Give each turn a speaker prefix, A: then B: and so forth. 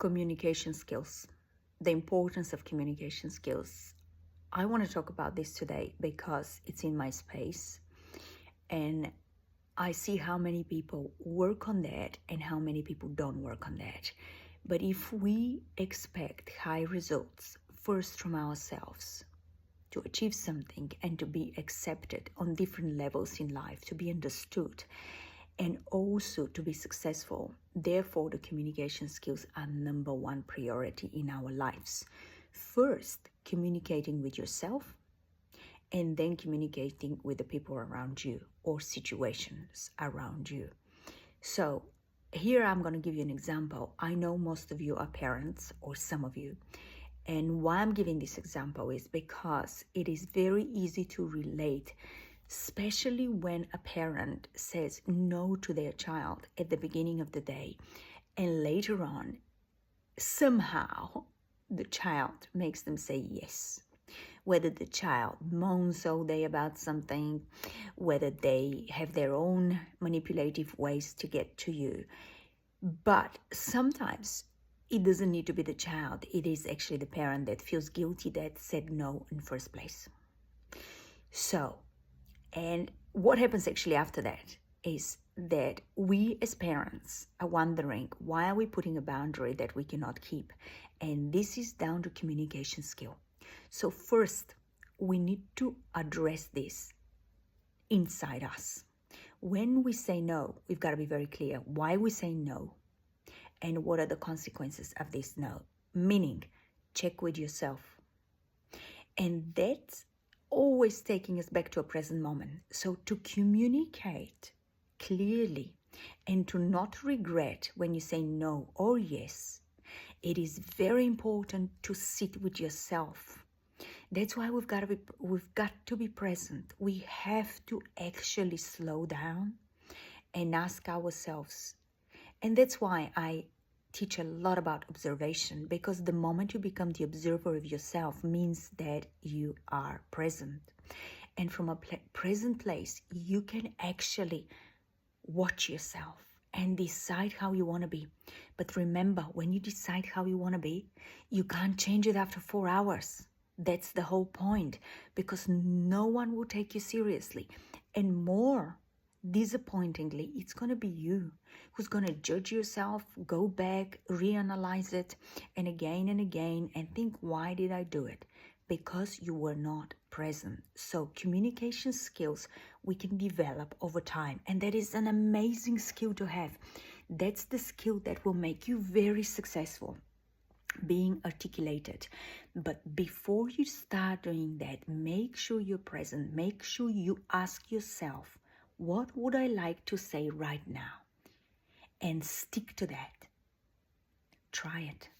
A: Communication skills, the importance of communication skills. I want to talk about this today because it's in my space and I see how many people work on that and how many people don't work on that. But if we expect high results first from ourselves to achieve something and to be accepted on different levels in life, to be understood, and also to be successful, therefore the communication skills are number one priority in our lives. First, communicating with yourself, and then communicating with the people around you or situations around you. So here I'm going to give you an example. I know most of you are parents, or some of you, and why I'm giving this example is because it is very easy to relate, especially when a parent says no to their child at the beginning of the day, and later on, somehow, the child makes them say yes. Whether the child moans all day about something, whether they have their own manipulative ways to get to you. But sometimes it doesn't need to be the child. It is actually the parent that feels guilty that said no in the first place. So, and what happens actually after that is that we as parents are wondering, why are we putting a boundary that we cannot keep? And this is down to communication skill. So first, we need to address this inside us. When we say no, we've got to be very clear why we say no and what are the consequences of this no. Meaning, check with yourself. And that's always taking us back to a present moment. So to communicate clearly and to not regret when you say no or yes, it is very important to sit with yourself. That's why we've got to be present. We have to actually slow down and ask ourselves. And that's why I teach a lot about observation, because the moment you become the observer of yourself means that you are present. And from a present place, you can actually watch yourself and decide how you want to be. But remember, when you decide how you want to be, you can't change it after 4 hours. That's the whole point, because no one will take you seriously. And more disappointingly, it's going to be you who's going to judge yourself, go back, reanalyze it, and again, and think, why did I do it? Because you were not present. So communication skills we can develop over time, and that is an amazing skill to have. That's the skill that will make you very successful, being articulated. But before you start doing that, make sure you're present. Make sure you ask yourself, what would I like to say right now? And stick to that. Try it.